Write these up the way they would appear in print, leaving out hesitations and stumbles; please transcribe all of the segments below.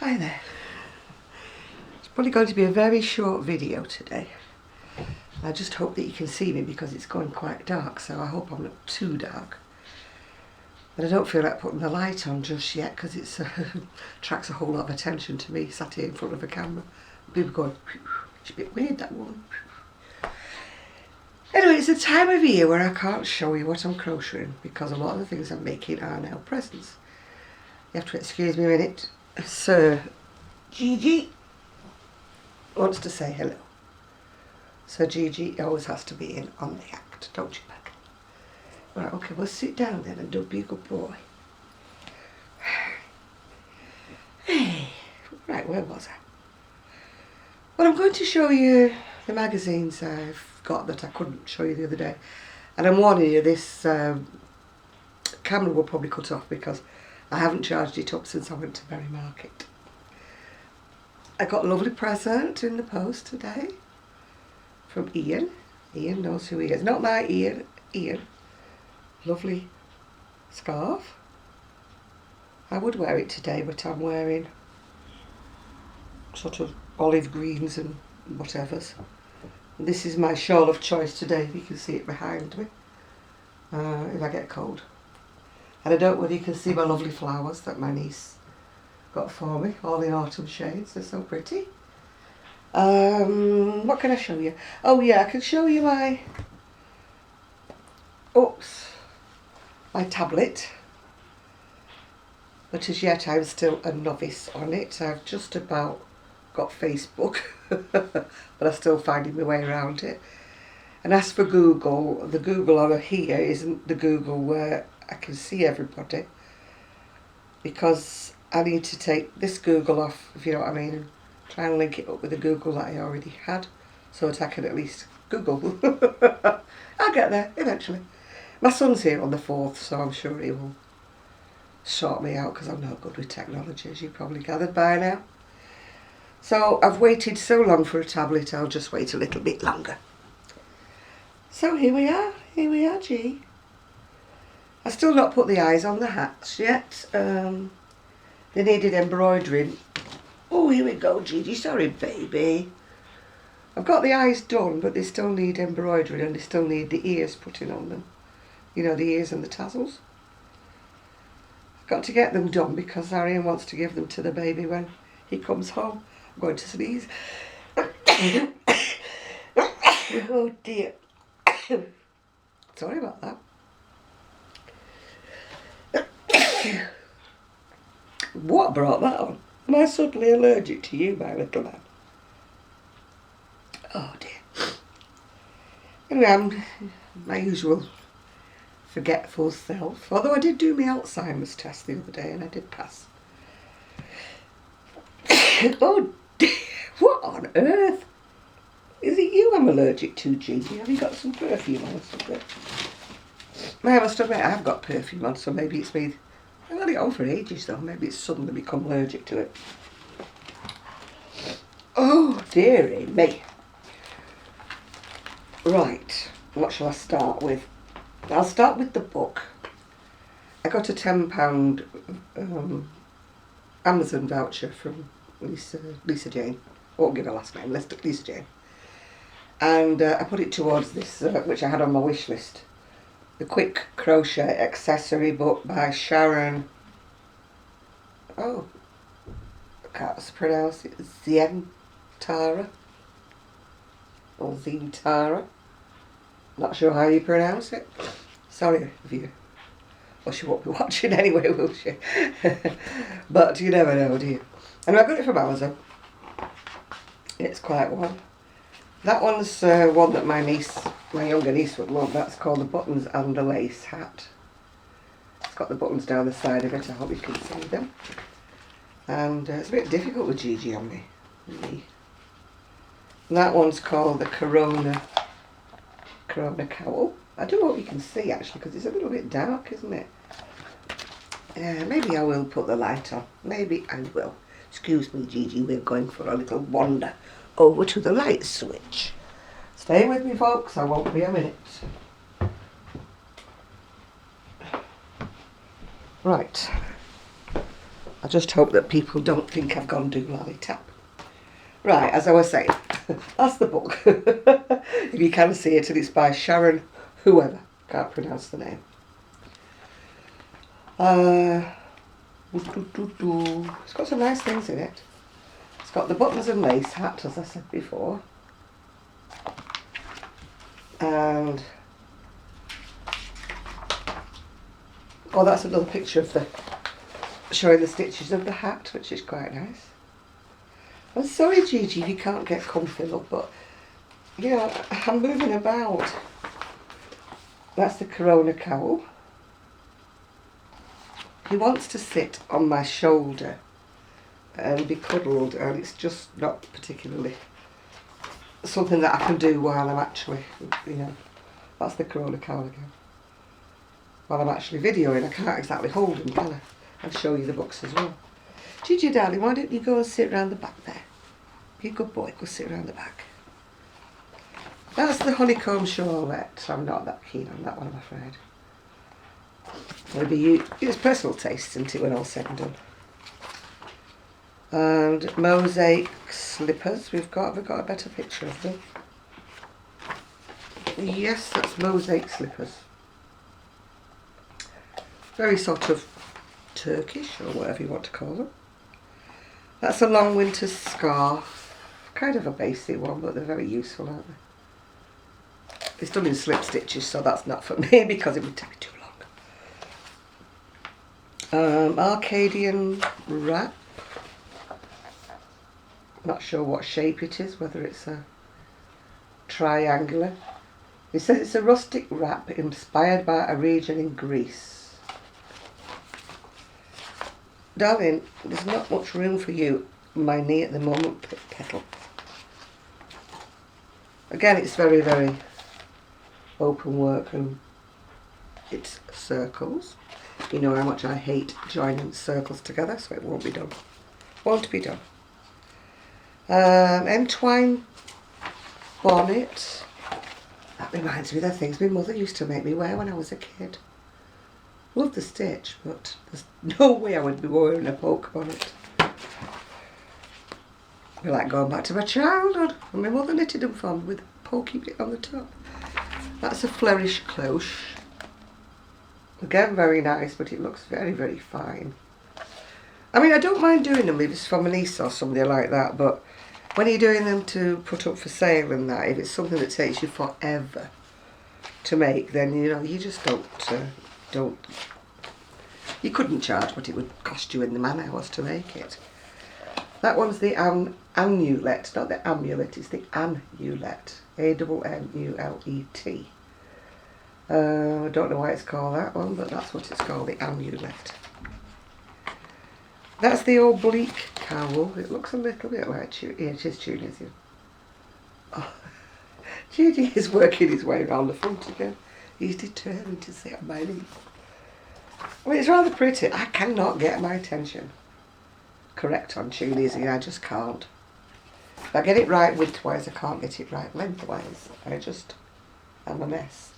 Hi there. It's probably going to be a very short video today. I just hope that you can see me because it's going quite dark, so I hope I'm not too dark. But I don't feel like putting the light on just yet because it attracts a whole lot of attention to me sat here in front of a camera. People going, it's a bit weird, that woman. Anyway, it's a time of year where I can't show you what I'm crocheting because a lot of the things I'm making are now presents. You have to excuse me a minute. Sir Gigi wants to say hello. So Gigi always has to be in on the act, don't you, Peg? Right, okay, well sit down then and don't be a good boy. Hey, right, where was I? Well, I'm going to show you the magazines I've got that I couldn't show you the other day. And I'm warning you, this camera will probably cut off because I haven't charged it up since I went to Berry Market. I got a lovely present in the post today from Ian. Ian knows who he is. Not my Ian, Ian. Lovely scarf. I would wear it today, but I'm wearing sort of olive greens and whatevers. And this is my shawl of choice today. You can see it behind me if I get cold. And I don't know whether you can see my lovely flowers that my niece got for me, all in autumn shades. They're so pretty. What can I show you? Oh yeah, I can show you my tablet. But as yet I'm still a novice on it. I've just about got Facebook, but I'm still finding my way around it. And as for Google, the Google on here isn't the Google where I can see everybody, because I need to take this Google off, if you know what I mean, and try and link it up with the Google that I already had, so that I can at least Google. I'll get there eventually. My son's here on the 4th, so I'm sure he will sort me out because I'm not good with technology, as you probably gathered by now. So I've waited so long for a tablet, I'll just wait a little bit longer. So here we are, G. I've still not put the eyes on the hats yet. They needed embroidering. Oh, here we go, Gigi. Sorry, baby. I've got the eyes done, but they still need embroidery and they still need the ears putting on them. You know, the ears and the tassels. I've got to get them done because Arian wants to give them to the baby when he comes home. I'm going to sneeze. Oh, dear. Sorry about that. What brought that on? Am I suddenly allergic to you, my little man? Oh dear. Anyway, I'm my usual forgetful self. Although I did do my Alzheimer's test the other day and I did pass. Oh dear, what on earth? Is it you I'm allergic to, Gigi? Have you got some perfume on or something? I must admit I have got perfume on, so maybe it's me. I've had it on for ages though, maybe it's suddenly become allergic to it. Oh dearie me. Right, what shall I start with? I'll start with the book. I got a £10 Amazon voucher from Lisa Jane. I won't give her last name, Lisa Jane. And I put it towards this, which I had on my wish list. The Quick Crochet Accessory book by Sharon. Oh, I can't pronounce it. Zientara. Or Zintara. Not sure how you pronounce it. Sorry if you. Well, she won't be watching anyway, will she? But you never know, do you? And I got it from Amazon. It's quite one. That one's one that my younger niece would love. That's called the Buttons and the Lace Hat. It's got the buttons down the side of it. I hope you can see them. And it's a bit difficult with Gigi on me. And that one's called the Corona Cowl. I do hope you can see actually because it's a little bit dark, isn't it? Maybe I will put the light on. Maybe I will. Excuse me, Gigi, we're going for a little wander over to the light switch. Stay with me, folks, I won't be a minute. Right. I just hope that people don't think I've gone doolally tap. Right, as I was saying, that's the book. If you can see it, and it's by Sharon whoever. Can't pronounce the name. It's got some nice things in it. It's got the buttons and lace hat, as I said before. And oh, that's another picture of the showing the stitches of the hat, which is quite nice. I'm sorry, Gigi, if you can't get comfy, look, but you know, I'm moving about. That's the Corona cowl. He wants to sit on my shoulder and be cuddled, and it's just not particularly something that I can do while I'm actually, you know, that's the Corona cowl again. While I'm actually videoing, I can't exactly hold him, can I? I'll show you the books as well. Gigi, darling, why don't you go and sit round the back there? Be a good boy, go sit round the back. That's the honeycomb shawlette. I'm not that keen on that one, I'm afraid. Maybe it's personal taste, isn't it, when all's said and done. And mosaic slippers. Have we got a better picture of them? Yes, that's mosaic slippers. Very sort of Turkish, or whatever you want to call them. That's a long winter scarf. Kind of a basic one, but they're very useful, aren't they? It's done in slip stitches, so that's not for me because it would take me too long. Arcadian wrap. Not sure what shape it is, whether it's a triangular. It says it's a rustic wrap inspired by a region in Greece. Darling, there's not much room for you on my knee at the moment, petal. Again, it's very, very open work, and it's circles. You know how much I hate joining circles together, so it won't be done. Won't be done. Entwine bonnet. That reminds me of the things my mother used to make me wear when I was a kid. Love the stitch, but there's no way I would be wearing a poke bonnet. I like going back to my childhood, and my mother knitted them for me with a pokey bit on the top. That's a flourish cloche. Again, very nice, but it looks very, very fine. I mean, I don't mind doing them if it's for my niece or somebody like that, but when you're doing them to put up for sale and that, if it's something that takes you forever to make, then, you know, you just don't, you couldn't charge what it would cost you in the man hours to make it. That one's the amulet, not the amulet, it's the amulet. A-M-M-U-L-E-T. I don't know why it's called that one, but that's what it's called, the amulet. That's the oblique cowl. It looks a little bit like it is Tunisian. Oh, Gigi is working his way around the front again. He's determined to sit on my knee. I mean, it's rather pretty. I cannot get my attention correct on Tunisian. I just can't. If I get it right widthwise, I can't get it right lengthwise. I just am a mess.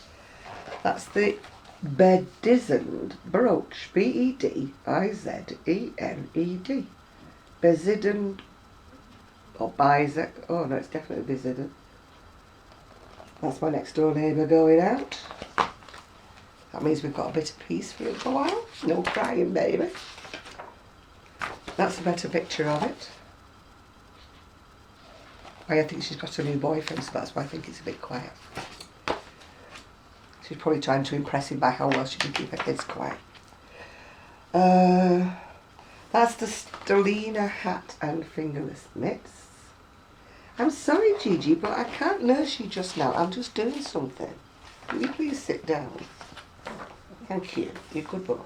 That's the bedizened brooch. B-E-D-I-Z-E-N-E-D. Bedizened or Bizet. Oh no, it's definitely bedizened. That's my next door neighbour going out. That means we've got a bit of peace for a little while. No crying, baby. That's a better picture of it. I think she's got a new boyfriend, so that's why I think it's a bit quiet. She's probably trying to impress him by how well she can keep her kids quiet. That's the Stellina hat and fingerless mitts. I'm sorry, Gigi, but I can't nurse you just now. I'm just doing something. Will you please sit down? Thank you. You're a good boy.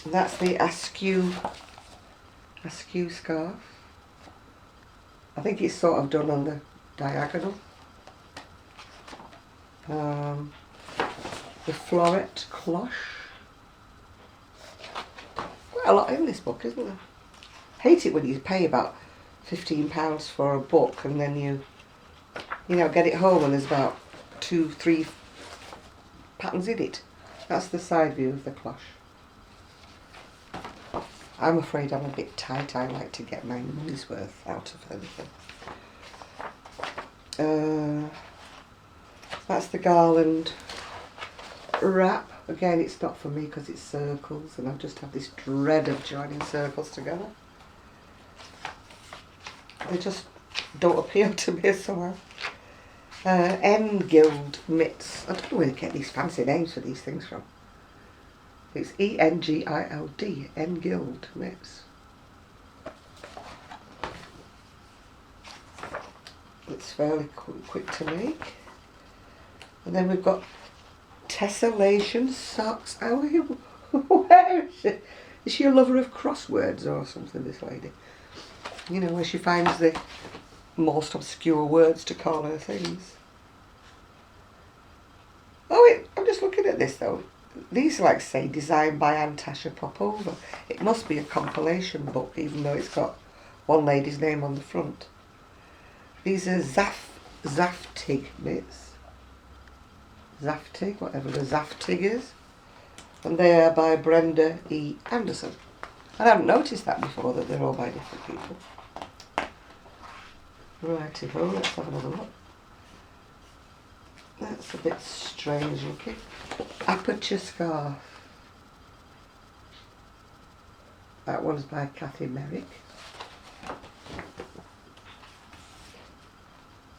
And that's the askew scarf. I think it's sort of done on the diagonal. The floret cloche. Quite a lot in this book, isn't there? Hate it when you pay about £15 for a book and then you know, get it home and there's about 2-3 patterns in it. That's the side view of the cloche. I'm afraid I'm a bit tight. I like to get my money's worth out of anything. That's the garland wrap. Again, it's not for me because it's circles, and I just have this dread of joining circles together. They just don't appeal to me somehow. Engild mitts. I don't know where they get these fancy names for these things from. It's E-N-G-I-L-D, Engild mitts. It's fairly quick to make. And then we've got tessellation socks. How are you? Where is she? Is she a lover of crosswords or something, this lady? You know, where she finds the most obscure words to call her things. Oh, wait, I'm just looking at this though. These are like, say, designed by Antasha Popova. It must be a compilation book, even though it's got one lady's name on the front. These are Zaftig mitts. Zaftig, whatever the Zaftig is. And they are by Brenda E. Anderson. I haven't noticed that before, that they're all by different people. Righty-ho, let's have another look. That's a bit strange looking. Aperture scarf. That one's by Kathy Merrick.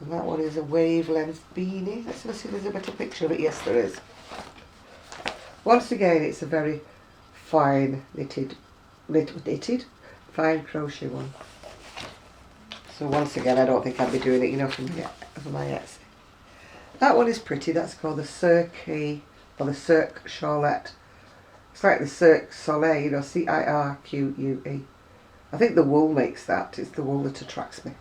And that one is a wavelength beanie. Let's see if there's a better picture of it. Yes, there is. Once again, it's a very fine knitted, fine crochet one. So once again, I don't think I'll be doing it, you know, for my Etsy. That one is pretty. That's called the Cirque, or the Cirque Charlotte. It's like the Cirque Soleil, you know, C-I-R-Q-U-E. I think the wool makes that. It's the wool that attracts me.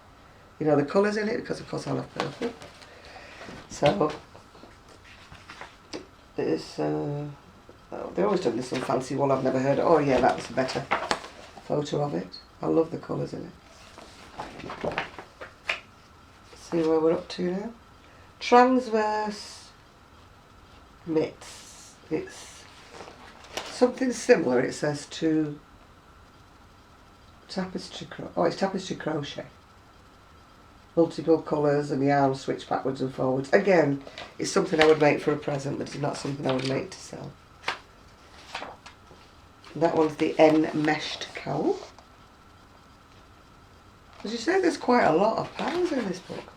You know, the colours in it, because of course I love purple. So, there's, oh, they're always doing this some fancy wool I've never heard of. Oh yeah, that was a better photo of it. I love the colours in it. Let's see where we're up to now. Transverse mitts. It's something similar, it says, to tapestry crochet. Oh, it's tapestry crochet. Multiple colours and the arms switch backwards and forwards. Again, it's something I would make for a present, but it's not something I would make to sell. And that one's the Enmeshed Cowl. As you say, there's quite a lot of patterns in this book.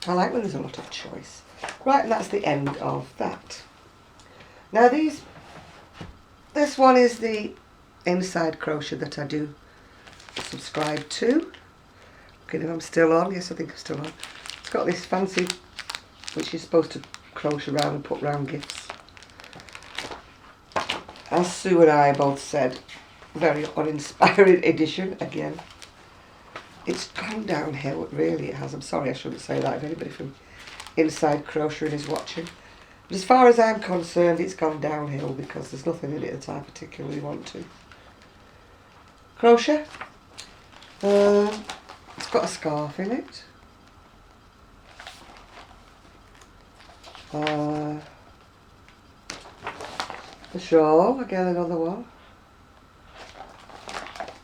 I like when there's a lot of choice. Right, and that's the end of that. Now this one is the inside crochet that I do subscribe to. Okay, if I'm still on, yes, I think I'm still on. It's got this fancy, which you're supposed to crochet around and put round gifts. As Sue and I both said, very uninspiring edition again. It's gone downhill, really it has. I'm sorry, I shouldn't say that if anybody from inside crocheting is watching. But as far as I'm concerned, it's gone downhill because there's nothing in it that I particularly want to crochet. It's got a scarf in it. The shawl, again another one.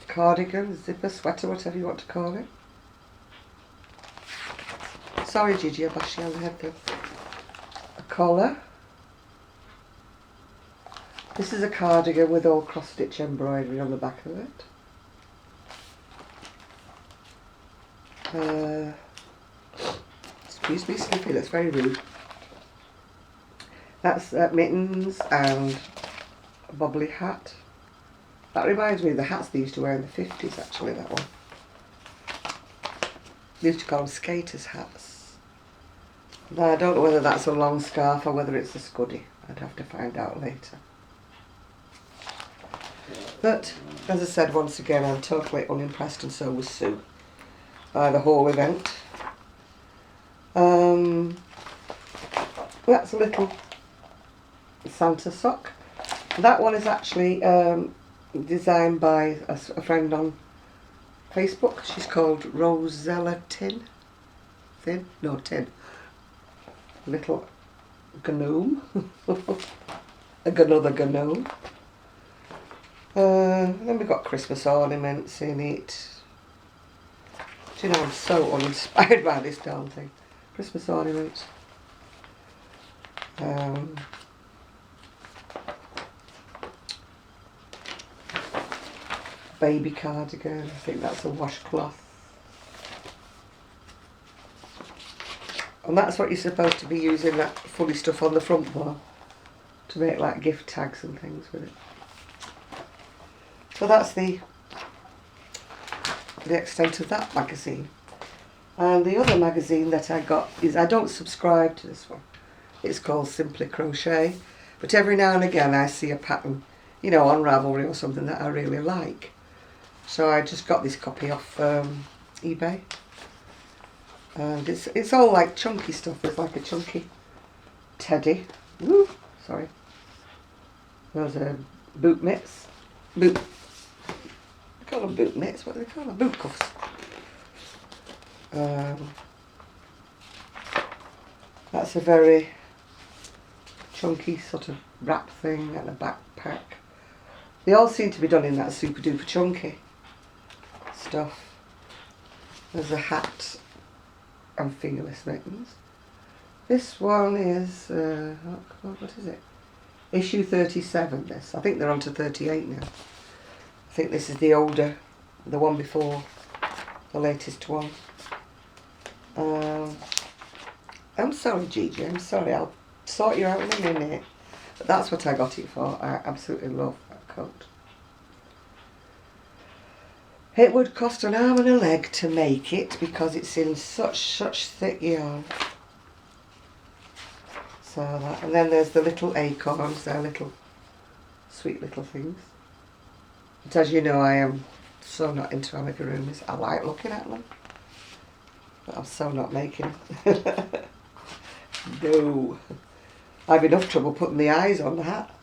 Cardigan, zipper, sweater, whatever you want to call it. Sorry Gigi, I bashed you on the head there. A collar. This is a cardigan with all cross-stitch embroidery on the back of it. Excuse me, Slippy, that's very rude. That's mittens and a bobbly hat. That reminds me of the hats they used to wear in the 50s, actually, that one. They used to call them skaters' hats. Now, I don't know whether that's a long scarf or whether it's a scuddy. I'd have to find out later. But, as I said, once again, I'm totally unimpressed, and so was Sue, by the whole event. That's a little Santa sock. That one is actually designed by a friend on Facebook. She's called Rosella Tin. Little gnome. Another gnome. Then we've got Christmas ornaments in it. Do you know, I'm so uninspired by this darn thing. Christmas ornaments. Baby cardigan, I think that's a washcloth. And that's what you're supposed to be using that funny stuff on the front for, to make like gift tags and things with it. So that's the extent of that magazine. And the other magazine that I got is, I don't subscribe to this one. It's called Simply Crochet, but every now and again I see a pattern, you know, on Ravelry or something that I really like. So I just got this copy off eBay. And it's all like chunky stuff. There's like a chunky teddy. Woo, sorry. Those are boot mitts. They call them boot mitts. What do they call them? Boot cuffs. That's a very chunky sort of wrap thing and a backpack. They all seem to be done in that super duper chunky stuff. There's a hat and fingerless mittens. This one is, what is it? Issue 37, this. I think they're on to 38 now. I think this is the older, the one before the latest one. I'm sorry, Gigi, I'm sorry. I'll sort you out in a minute. But that's what I got it for. I absolutely love that coat. It would cost an arm and a leg to make it because it's in such thick yarn. So that, and then there's the little acorns, they're little sweet little things. But as you know, I am so not into amigurumis. I like looking at them, but I'm so not making them. No. I have enough trouble putting the eyes on the hat.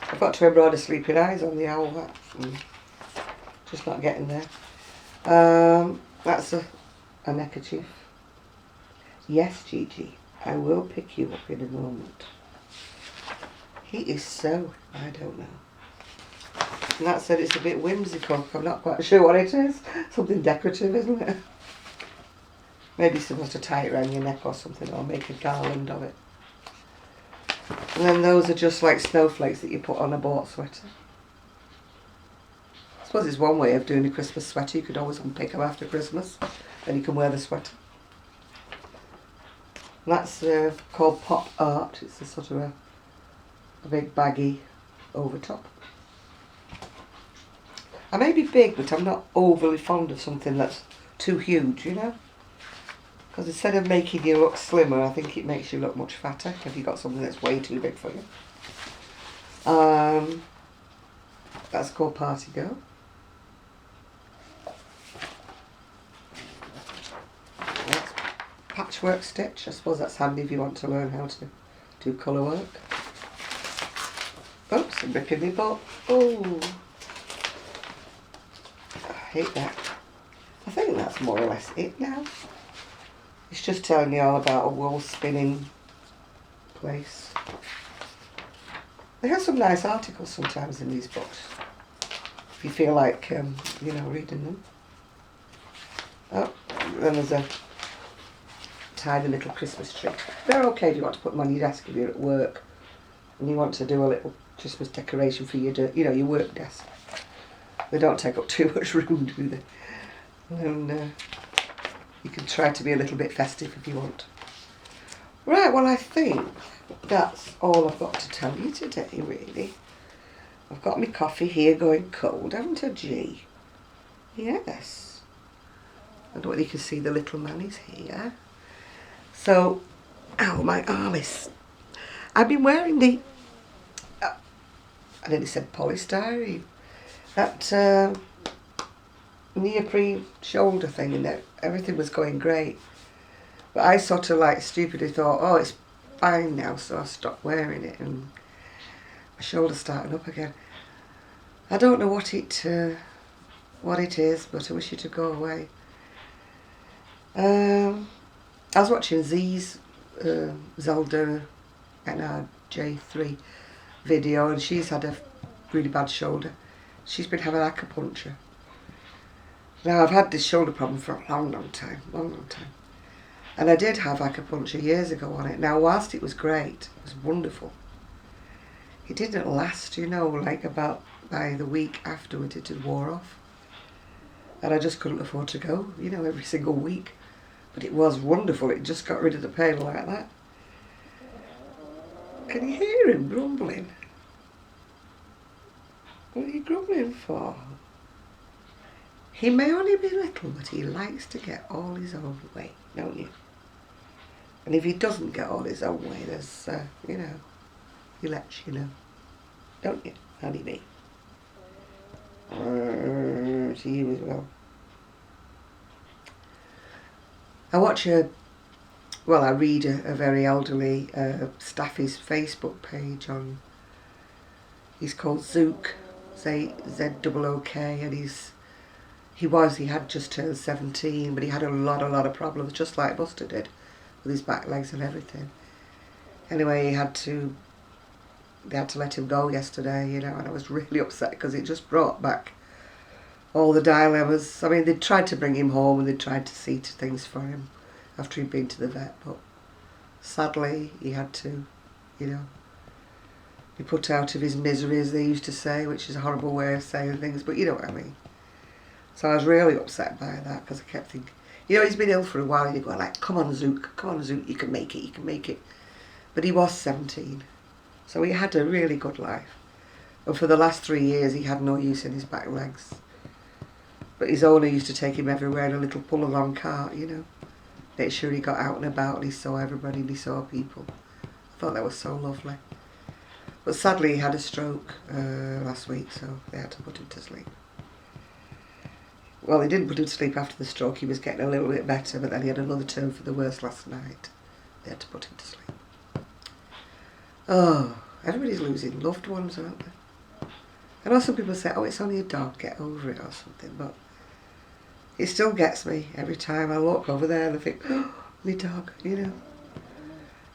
I've got to embroider sleeping eyes on the owl hat. Just not getting there. That's a neckerchief. Yes, Gigi, I will pick you up in a moment. He is so, I don't know. And that said, it's a bit whimsical. I'm not quite sure what it is. Something decorative, isn't it? Maybe supposed to tie it around your neck or something, or make a garland of it. And then those are just like snowflakes that you put on a boat sweater. I suppose it's one way of doing a Christmas sweater. You could always unpick them after Christmas, and you can wear the sweater. And that's called pop art. It's a sort of a big baggy over top. I may be big, but I'm not overly fond of something that's too huge, you know? Because instead of making you look slimmer, I think it makes you look much fatter if you've got something that's way too big for you. That's called Party Girl. That's patchwork stitch. I suppose that's handy if you want to learn how to do colour work. Oops, I'm ripping my book. Oh, I hate that. I think that's more or less it now. It's just telling me all about a wool spinning place. They have some nice articles sometimes in these books, if you feel like, you know, reading them. Oh, then there's a tiny little Christmas tree. They're okay if you want to put them on your desk if you're at work and you want to do a little Christmas decoration for your, you know, your work desk. They don't take up too much room, do they? And you can try to be a little bit festive if you want. Right, well I think that's all I've got to tell you today, really. I've got my coffee here going cold, haven't I, G? Yes. And whether you can see the little man is here. So, ow, my arm is... I've been wearing the... I nearly said polystyrene. That neoprene shoulder thing, and everything was going great. But I sort of like stupidly thought, oh, it's fine now, so I stopped wearing it, and my shoulder's starting up again. I don't know what it is, but I wish it would go away. I was watching Z's Zelda NRJ3 video, and she's had a really bad shoulder. she's been having acupuncture. Now, I've had this shoulder problem for a long, long time. And I did have acupuncture years ago on it. Now, whilst it was great, it was wonderful, it didn't last, you know, like about by the week afterwards it had wore off. And I just couldn't afford to go, you know, every single week. But it was wonderful. It just got rid of the pain like that. Can you hear him grumbling? What are you grumbling for? He may only be little, but he likes to get all his own way, don't you? And if he doesn't get all his own way, there's, you know, he lets you know. Don't you, honeybee? To you as well. I read a very elderly Staffy's Facebook page on, he's called Zook, Z-O-O-K, and he had just turned 17, but he had a lot of problems, just like Buster did, with his back legs and everything. Anyway, they had to let him go yesterday, you know, and I was really upset because it just brought back all the dilemmas. I mean, they'd tried to bring him home and they'd tried to see to things for him after he'd been to the vet, but sadly he had to, you know, be put out of his misery, as they used to say, which is a horrible way of saying things, but you know what I mean. So I was really upset by that because I kept thinking, you know, he's been ill for a while and you go like, come on Zook, you can make it. But he was 17, so he had a really good life. And for the last 3 years he had no use in his back legs. But his owner used to take him everywhere in a little pull-along cart, you know. Make sure he got out and about and he saw everybody and he saw people. I thought that was so lovely. But sadly he had a stroke last week, so they had to put him to sleep. Well, they didn't put him to sleep after the stroke, he was getting a little bit better, but then he had another turn for the worse last night. They had to put him to sleep. Oh, everybody's losing loved ones, aren't they? I know some people say, oh, it's only a dog, get over it or something, but it still gets me every time I look over there and I think, oh, my dog, you know.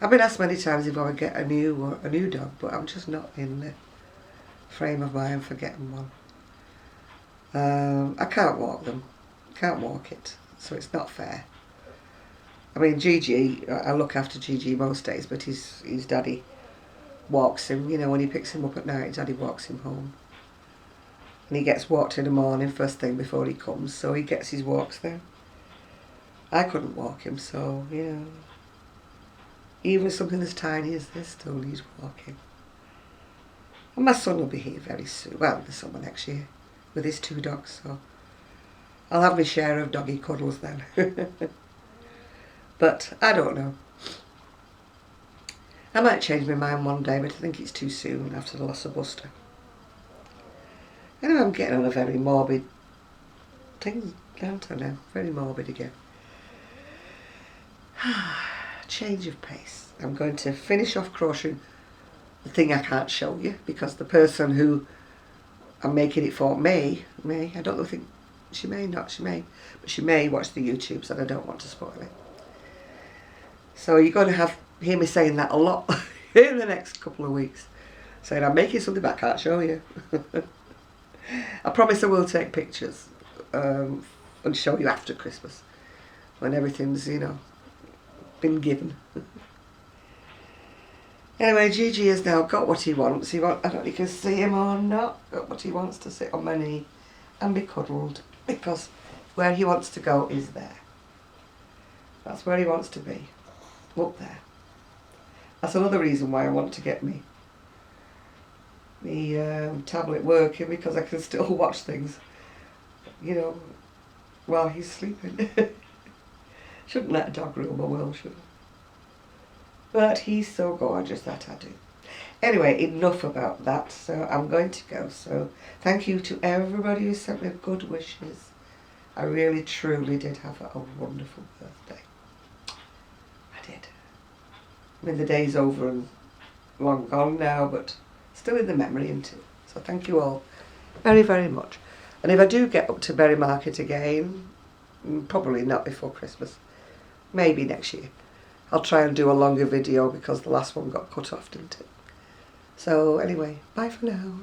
I've been asked many times if I would get a new dog, but I'm just not in the frame of mind for getting one. I can't walk them. Can't walk it, so it's not fair. I mean, Gigi, I look after Gigi most days, but his daddy walks him, you know, when he picks him up at night, daddy walks him home. And he gets walked in the morning first thing before he comes, so he gets his walks then. I couldn't walk him, so, you know, even something as tiny as this still needs walking. And my son will be here very soon, well, the summer next year, with his 2 dogs, so I'll have my share of doggy cuddles then. But I don't know. I might change my mind one day, but I think it's too soon after the loss of Buster. Anyway, I'm getting on a very morbid thing, aren't I now? Very morbid again. Change of pace. I'm going to finish off crocheting the thing I can't show you, because the person who I'm making it for may, I don't think, she may not, but she may watch the YouTubes and I don't want to spoil it. So you're going to hear me saying that a lot in the next couple of weeks. Saying I'm making something but I can't show you. I promise I will take pictures and show you after Christmas, when everything's, you know, been given. Anyway, Gigi has now got what he wants. I don't know if you can see him or not. Got what he wants, to sit on my knee and be cuddled, because where he wants to go is there. That's where he wants to be, up there. That's another reason why I want to get me tablet working, because I can still watch things, you know, while he's sleeping. Shouldn't let a dog rule my world, should I? But he's so gorgeous that I do. Anyway, enough about that, so I'm going to go. So thank you to everybody who sent me good wishes. I really truly did have a wonderful birthday. I did. I mean, the day's over and long gone now, but still in the memory, isn't it? So thank you all very, very much. And if I do get up to Berry Market again, probably not before Christmas, maybe next year, I'll try and do a longer video because the last one got cut off, didn't it? So anyway, bye for now.